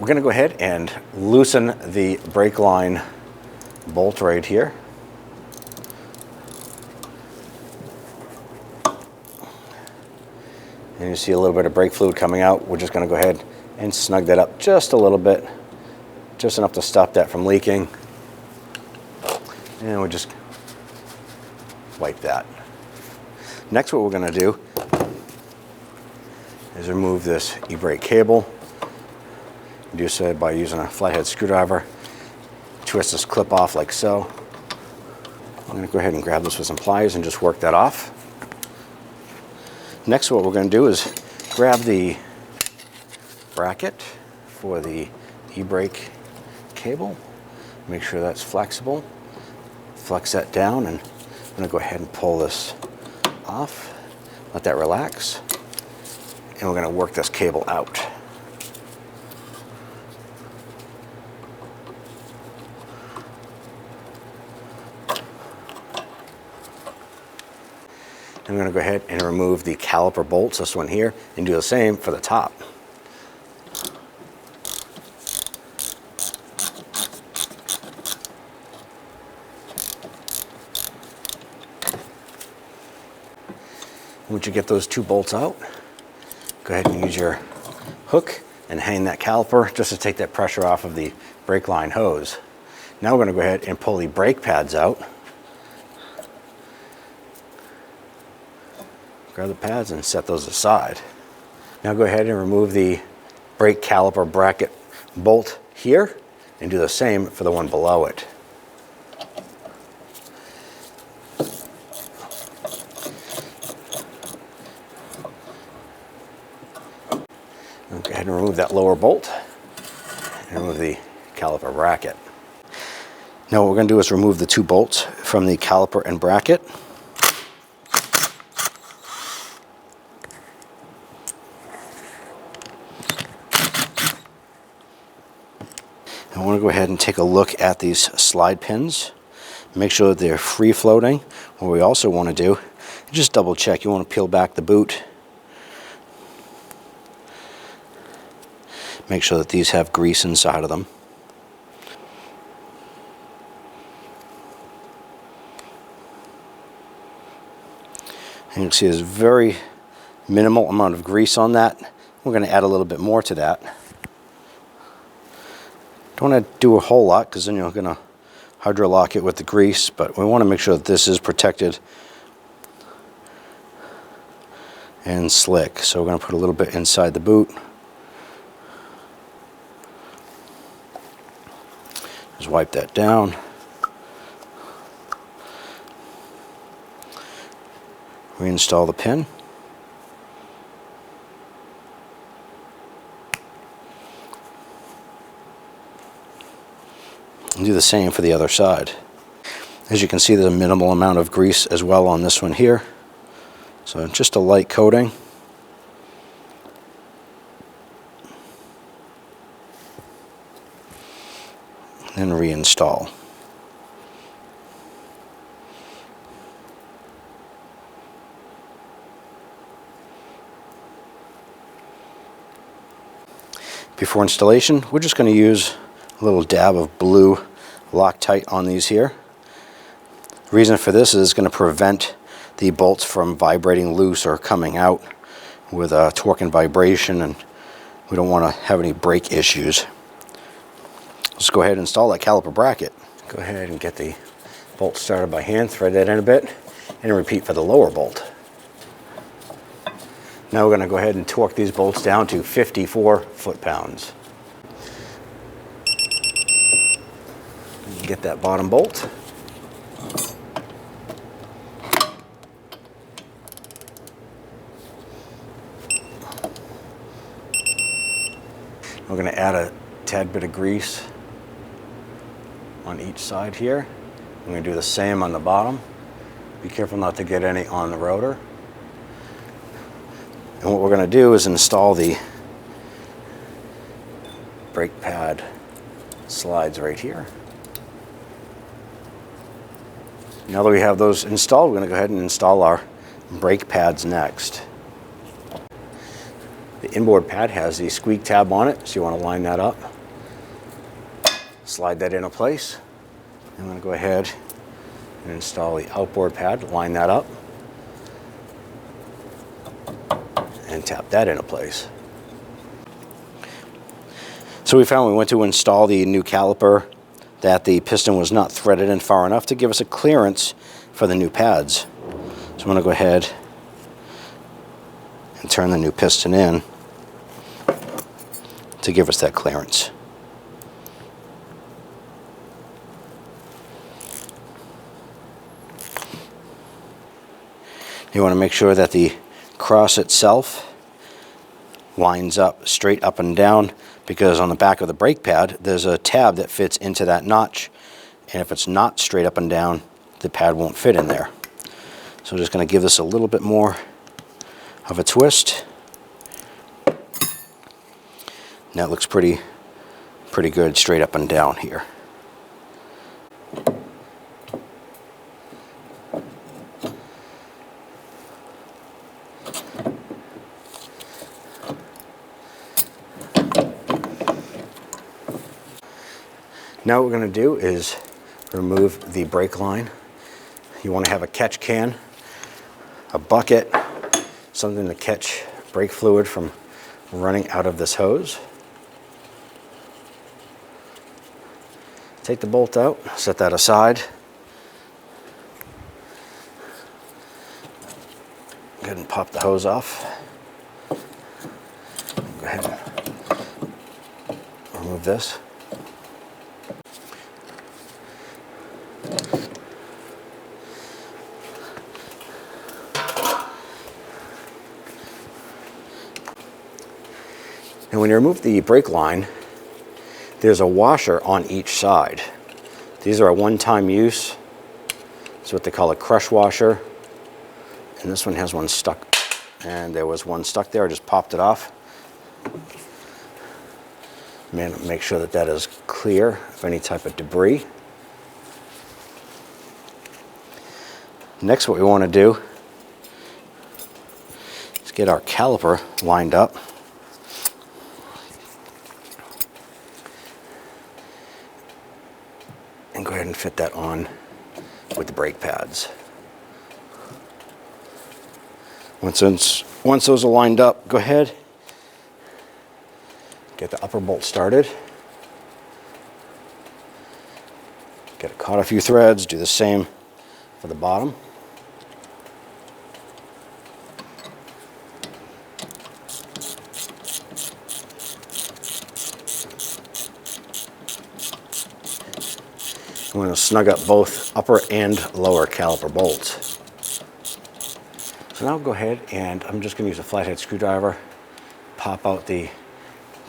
We're going to go ahead and loosen the brake line bolt right here. And you see a little bit of brake fluid coming out. We're just going to go ahead and snug that up just a little bit, just enough to stop that from leaking. And we'll just wipe that. Next, what we're going to do is remove this e-brake cable. Do so by using a flathead screwdriver. Twist this clip off like so. I'm going to go ahead and grab this with some pliers and just work that off. Next, what we're going to do is grab the bracket for the e-brake cable. Make sure that's flexible. Flex that down, and I'm going to go ahead and pull this off. Let that relax. And we're going to work this cable out. I'm going to go ahead and remove the caliper bolts, this one here, and do the same for the top. Once you get those two bolts out, go ahead and use your hook and hang that caliper just to take that pressure off of the brake line hose. Now we're going to go ahead and pull the brake pads out. Grab the pads and set those aside. Now go ahead and remove the brake caliper bracket bolt here and do the same for the one below it. Now go ahead and remove that lower bolt and remove the caliper bracket. Now what we're going to do is remove the two bolts from the caliper and bracket. I want to go ahead and take a look at these slide pins. Make sure that they're free floating. What we also want to do is just double check. You want to peel back the boot. Make sure that these have grease inside of them. And you can see there's very minimal amount of grease on that. We're going to add a little bit more to that. Don't want to do a whole lot because then you're going to hydrolock it with the grease, but we want to make sure that this is protected and slick. So we're going to put a little bit inside the boot. Just wipe that down. Reinstall the pin. And do the same for the other side. As you can see, there's a minimal amount of grease as well on this one here. So just a light coating. And reinstall. Before installation, we're just going to use a little dab of blue Loctite on these here. The reason for this is going to prevent the bolts from vibrating loose or coming out with torque and vibration, and we don't want to have any brake issues. Let's go ahead and install that caliper bracket. Go ahead and get the bolt started by hand, thread that in a bit, and repeat for the lower bolt. Now we're going to go ahead and torque these bolts down to 54 foot-pounds. Get that bottom bolt. We're going to add a tad bit of grease on each side here. I'm going to do the same on the bottom. Be careful not to get any on the rotor. And what we're going to do is install the brake pad slides right here. Now that we have those installed, we're going to go ahead and install our brake pads next. The inboard pad has the squeak tab on it, so you want to line that up. slide that into place. I'm going to go ahead and install the outboard pad, line that up, and tap that into place. So we found when we went to install the new caliper that the piston was not threaded in far enough to give us a clearance for the new pads. So I'm going to go ahead and turn the new piston in to give us that clearance. You want to make sure that the cross itself lines up straight up and down, because on the back of the brake pad there's a tab that fits into that notch, and if it's not straight up and down, the pad won't fit in there. So I'm just going to give this a little bit more of a twist. And that looks pretty good straight up and down here. Now what we're going to do is remove the brake line. You want to have a catch can, a bucket, something to catch brake fluid from running out of this hose. Take the bolt out, set that aside. Go ahead and pop the hose off. Go ahead and remove this. And when you remove the brake line, there's a washer on each side. These are a one-time use. It's what they call a crush washer. And this one has one stuck. And there was one stuck there, I just popped it off. Make sure that that is clear of any type of debris. Next, what we want to do is get our caliper lined up. And go ahead and fit that on with the brake pads. Once those are lined up, go ahead, get the upper bolt started. Get it caught a few threads, do the same for the bottom. I'm going to snug up both upper and lower caliper bolts. So now I'll go ahead and I'm just going to use a flathead screwdriver, pop out the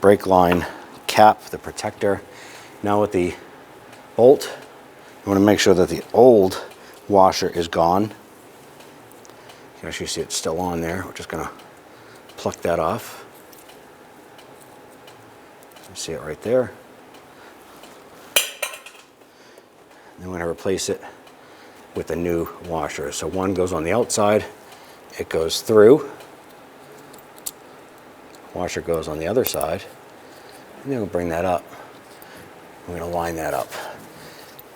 brake line cap, the protector. Now with the bolt, you want to make sure that the old washer is gone. You can actually see it's still on there. We're just going to pluck that off. You see it right there. And we're going to replace it with a new washer. So one goes on the outside, it goes through. Washer goes on the other side. And then we'll bring that up. We're going to line that up.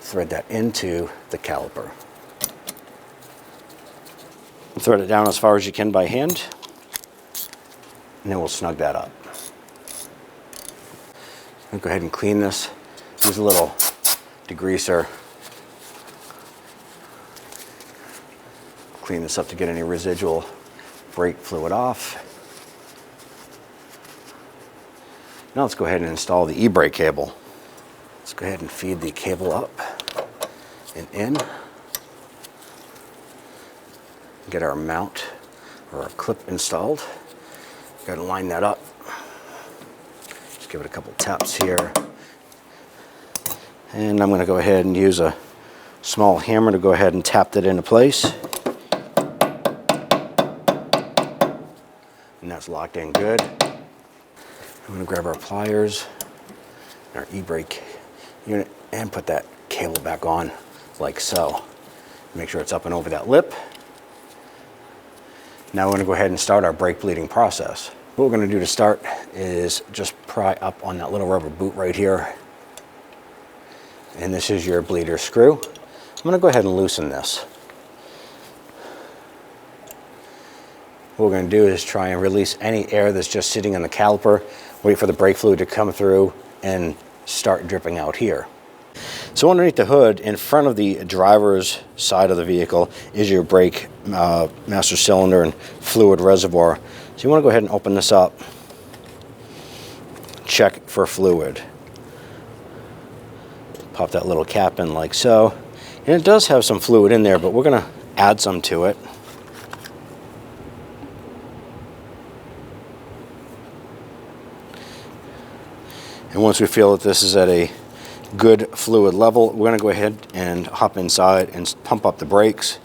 Thread that into the caliper. Thread it down as far as you can by hand. And then we'll snug that up. I'll go ahead and clean this. Use a little degreaser. Clean this up to get any residual brake fluid off. Now let's go ahead and install the e-brake cable. Let's go ahead and feed the cable up and in. Get our mount or our clip installed. Got to line that up. Just give it a couple taps here. And I'm going to go ahead and use a small hammer to go ahead and tap that into place. And that's locked in good. I'm going to grab our pliers, our e-brake unit, and put that cable back on like so. Make sure it's up and over that lip. Now we're going to go ahead and start our brake bleeding process. What we're going to do to start is just pry up on that little rubber boot right here. And this is your bleeder screw. I'm going to go ahead and loosen this. What we're going to do is try and release any air that's just sitting in the caliper, wait for the brake fluid to come through and start dripping out here. So underneath the hood, in front of the driver's side of the vehicle, is your brake master cylinder and fluid reservoir. So you want to go ahead and open this up, check for fluid. Pop that little cap in like so. And it does have some fluid in there, but we're going to add some to it. And once we feel that this is at a good fluid level, we're going to go ahead and hop inside and pump up the brakes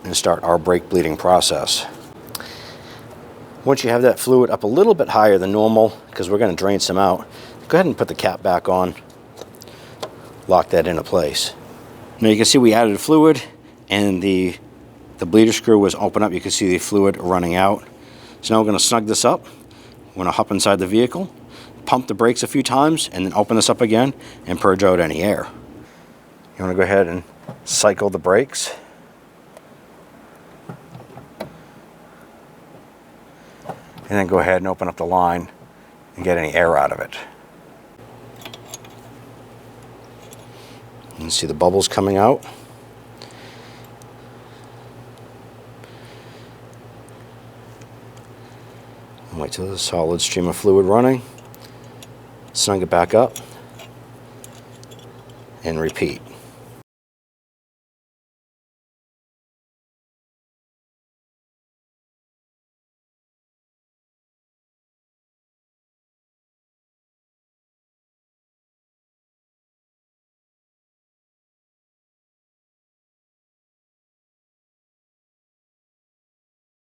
and start our brake bleeding process. Once you have that fluid up a little bit higher than normal, because we're going to drain some out, go ahead and put the cap back on, lock that into place. Now you can see we added fluid and the bleeder screw was open up. You can see the fluid running out. So now we're going to snug this up. We're going to hop inside the vehicle, pump the brakes a few times, and then open this up again and purge out any air. You want to go ahead and cycle the brakes. And then go ahead and open up the line and get any air out of it. You can see the bubbles coming out. And wait till there's a solid stream of fluid running. Snug it back up and repeat.